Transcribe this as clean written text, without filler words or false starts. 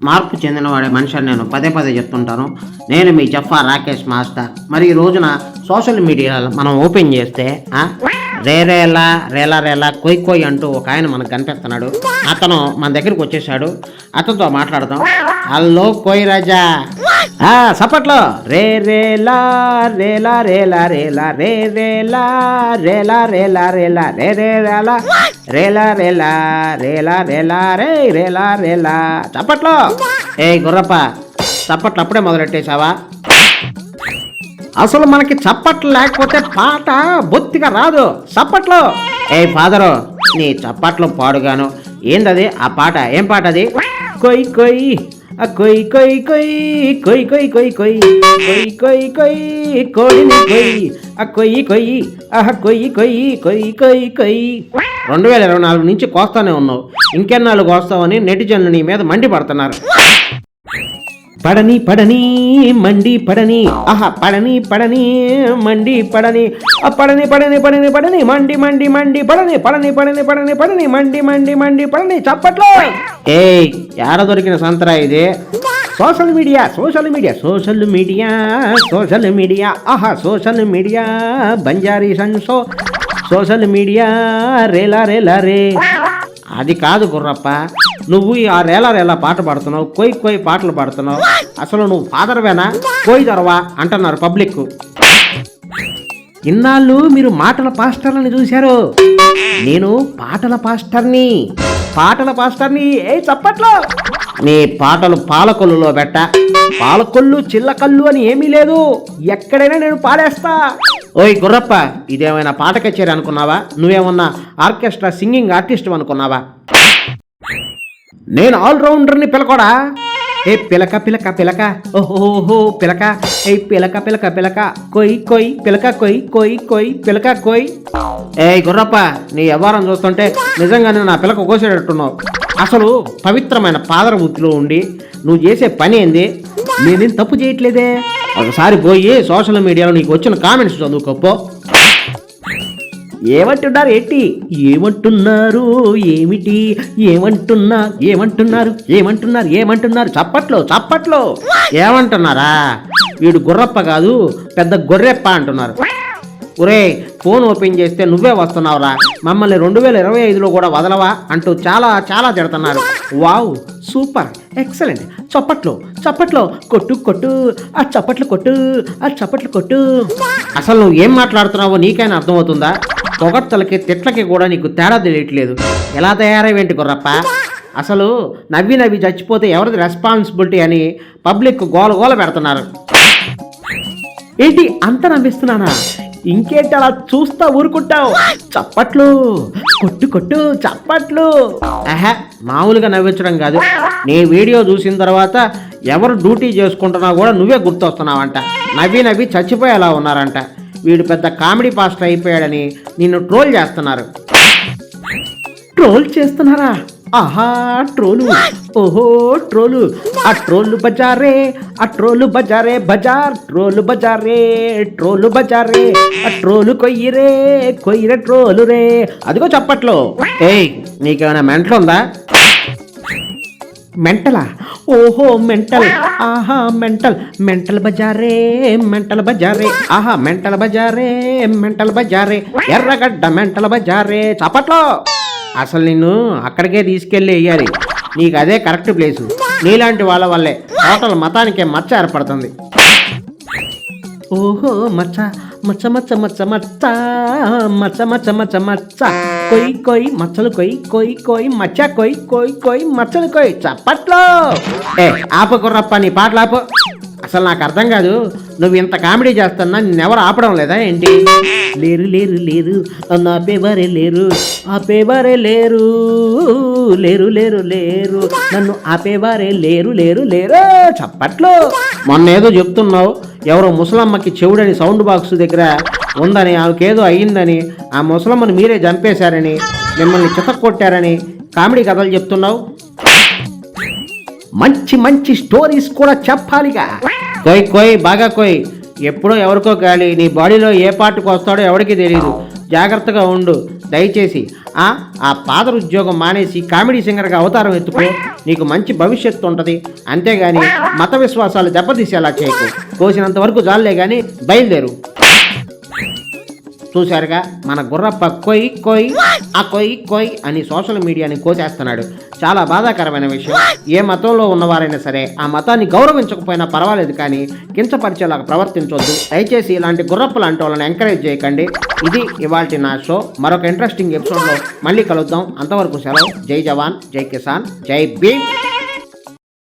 మార్పు చెందినవాడే మనిషి అని నేను పదే పదే చెప్తుంటాను. నేను మీ జఫా రాకేష్ మాస్టర్. మరి ఈ రోజున సోషల్ మీడియాలో మనం ఓపెన్ చేస్తే రేరేలా రేలా రేలా కొయ్ కొయ్ అంటూ ఒక ఆయన మనకు కనిపిస్తున్నాడు. అతను మన దగ్గరికి వచ్చేసాడు. అతనితో మాట్లాడదాం. హలో కోయ్ రాజా, సపట్లో రే రేలా రేలా రేలా రేలా రే రేలా రేలా రేలా రేలా రే రేలా రేలా రేలా రేలా రేలా రే రేలా రేలా చప్పట్లో. ఏ గుర్రప్ప, చప్పట్లు అప్పుడే మొదలెట్టేశావా? అసలు మనకి చప్పట్లు లేకపోతే పాట బొత్తిగా రాదు. చప్పట్లు. ఏ ఫాదరు, నీ చప్పట్లు పాడుగాను. ఏందది ఆ పాట? ఏం పాట అది? కొయ్ కొయ్ కొయ్ కొయ్ కొయ్ కొయ్ కొయ్ కొయ్ కొయ్ కొయ్ కొయ్ కొయ్ కోడిని కొయ్ కొయ్యి కొయ్యి కొయ్యి కొయ్యి కొయ్ కొయ్ కొయ్. 2024 నుంచి కోస్తానే ఉన్నావు, ఇంకెన్నాళ్ళు కోస్తావని నెటిజన్లు నీ మీద మండి పడుతున్నారు. పడని పడని మండి పడని పడని పడని మండి పడని పడని పడని పడని పడని మండి మండి మండి పడని పడని పడని పడని పడని మండి మండి మండి పడని చప్పట్లో. ఏ యాడ దొరికిన సంతరా ఇది? Social media social media social media social media social media బంజారీ సంసో సోషల్ మీడియా రేలా రేలా రే. అది కాదు గుర్రప్ప, నువ్వు ఆ రేలా రేలా పాట పాడుతున్నావు, కొయ్ కొయ్ పాటలు పాడుతున్నావు. అసలు నువ్వు ఫాదర్వేనా? కోయి దొరవా అంటున్నారు పబ్లిక్. ఇన్నాళ్ళు మీరు మాటల పాస్టర్లని చూశారు, నేను పాటల పాస్టర్ని. పాటల పాస్టర్ని. ఏ చప్పట్లో. నీ పాటలు పాలకొల్లులో పెట్ట. పాలకొల్లు చిల్లకల్లు అని ఏమీ లేదు, ఎక్కడైనా నేను పాడేస్తా. ఓయ్ గుర్రప్ప, ఇదేమైనా పాట కచేరీ అనుకున్నావా? నువ్వేమన్నా ఆర్కెస్ట్రా సింగింగ్ ఆర్టిస్ట్ అనుకున్నావా? నేను ఆల్రౌండర్ని పిలకోడా. ఏ పిలక పిలక పిలక ఓహోహో పిలక. ఏ పిలక పిలక పిలక కొయ్ కొయ్ పిలక కొయ్ కొయ్ కొయ్ పిలక కొయ్. ఏ గుర్రప్ప, నీ వ్యవహారం చూస్తుంటే నిజంగానే నా పిలక కోసేటట్టున్నావు. అసలు పవిత్రమైన పాదర వృత్తిలో ఉండి నువ్వు చేసే పని ఏంది? నేనేం తప్పు చేయట్లేదే. ఒకసారి పోయి సోషల్ మీడియాలో నీకు వచ్చిన కామెంట్స్ చదువుకోపో. ఏమంటున్నారు ఏంటి? ఏమంటున్నారు ఏమిటి? ఏమంటున్నారు ఏమంటున్నారు చప్పట్లో చప్పట్లో. ఏమంటున్నారా? వీడు గుర్రప్ప కాదు, పెద్ద గొర్రెప్ప అంటున్నారు. ఒరే, ఫోన్ ఓపెన్ చేస్తే నువ్వే వస్తున్నావురా, మమ్మల్ని 2025లో కూడా వదలవా అంటూ చాలా చాలా తిడుతున్నారు. Wow, super, excellent. చప్పట్లు చప్పట్లు కొట్టు కొట్టు చప్పట్లు కొట్టు చప్పట్లు కొట్టు. అసలు నువ్వు ఏం మాట్లాడుతున్నావో నీకైనా అర్థమవుతుందా? పొగడ్తలకి తిట్లకి కూడా నీకు తేడా తెలియట్లేదు. ఎలా తయారైవేంటి గుర్రప్ప? అసలు నవ్వి నవ్వి చచ్చిపోతే ఎవరిది రెస్పాన్సిబిలిటీ అని పబ్లిక్ గోల గోల పెడుతున్నారు. ఏంటి అంత నవ్విస్తున్నానా? ఇంకేంటి అలా చూస్తా ఊరుకుంటావు? చప్పట్లు కొట్టు కొట్టు చప్పట్లు. మామూలుగా నవ్వించడం కాదు, నీ వీడియో చూసిన తర్వాత ఎవరు డ్యూటీ చేసుకుంటున్నా కూడా నువ్వే గుర్తొస్తున్నావంట. నవ్వి నవ్వి చచ్చిపోయేలా ఉన్నారంట. వీడు పెద్ద కామెడీ పాస్టర్ అయిపోయాడని నిన్ను ట్రోల్ చేస్తున్నారు. ట్రోల్ చేస్తున్నారా? ఆహా, ట్రోలు. ఓహో ట్రోలు. ఆ ట్రోలు బజారే, ఆ ట్రోలు బజారే బజార్. ట్రోలు బజారే, ట్రోలు బజారే. ఆ ట్రోలు కొయ్యిరే, కొయ్యిరే ట్రోలు రే. అదిగో చప్పట్లో. ఏయ్, నీకేమైనా మెంటల్ ఉందా? మెంటలా? ఓహో మెంటల్. ఆహా మెంటల్. మెంటల్ బజారే, మెంటల్ బజారే. ఆహా మెంటల్ బజారే, మెంటల్ బజారే. ఎర్రగడ్డ మెంటల్ బజారే. చప్పట్లో. అసలు నిన్ను అక్కడికే తీసుకెళ్ళి వేయాలి. నీకు అదే కరెక్ట్ ప్లేసు. నీలాంటి వాళ్ళ వల్లే టోటల్ మతానికే మచ్చ ఏర్పడుతుంది. ఓహో మచ్చ మచ్చ మచ్చ మచ్చ మచ్చ మచ్చ మచ్చ మచ్చ మచ్చ కొయ్ కొయ్ మచ్చలు కొయ్ కొయ్ కొయ్ మచ్చ కొయ్ కొయ్ కొయ్ మచ్చలు కొయ్ చప్పట్లో. ఏ ఆపు గుర్రప్ప, నీ పాటలు ఆపు. అసలు నాకు అర్థం కాదు, నువ్వు ఇంత కామెడీ చేస్తున్నా నిన్నెవరు ఆపడం లేదా ఏంటి? లేరు లేరు లేరు ఆపేవారే లేరు, ఆపేవారే లేరు, లేరు లేరు లేరు, నన్ను ఆపేవారే లేరు లేరు లేరు చప్పట్లు. మొన్న ఏదో చెప్తున్నావు, ఎవరో ముసలమ్మకి చెవుడని సౌండ్ బాక్స్ దగ్గర ఉందని, ఆమెకేదో అయ్యిందని, ఆ ముసలమ్మని మీరే చంపేశారని, మిమ్మల్ని చితక్కొట్టారని కామెడీ కథలు చెప్తున్నావు. మంచి మంచి స్టోరీస్ కూడా చెప్పాలిగా. కొయ్ కొయ్ బాగా కొయ్. ఎప్పుడో ఎవరికో గాలి నీ బాడీలో ఏ పార్ట్కి వస్తాడో ఎవరికి తెలియదు. జాగ్రత్తగా ఉండు. దయచేసి ఆ ఫాదర్ ఉద్యోగం మానేసి కామెడీ సింగర్గా అవతారం ఎత్తుకో, నీకు మంచి భవిష్యత్తు ఉంటుంది. అంతేగాని మత విశ్వాసాలు దెబ్బతీసేలా చేయకు. కోసినంత వరకు జాలే కానీ బయలుదేరు. చూశారుగా మన గుర్రప్ప కొయ్ కొయ్ ఆ కొయ్ కొయ్ అని సోషల్ మీడియాని కోసేస్తున్నాడు. చాలా బాధాకరమైన విషయం. ఏ మతంలో ఉన్నవారైనా సరే ఆ మతాన్ని గౌరవించకపోయినా పర్వాలేదు, కానీ కించపరిచేలాగా ప్రవర్తించొద్దు. దయచేసి ఇలాంటి గుర్రప్ప లాంటి వాళ్ళని ఎంకరేజ్ చేయకండి. ఇది ఇవాల్టి నా షో. మరొక ఇంట్రెస్టింగ్ ఎపిసోడ్లో మళ్ళీ కలుద్దాం. అంతవరకు సెలవు. జై జవాన్, జై కిసాన్, జై భీమ్.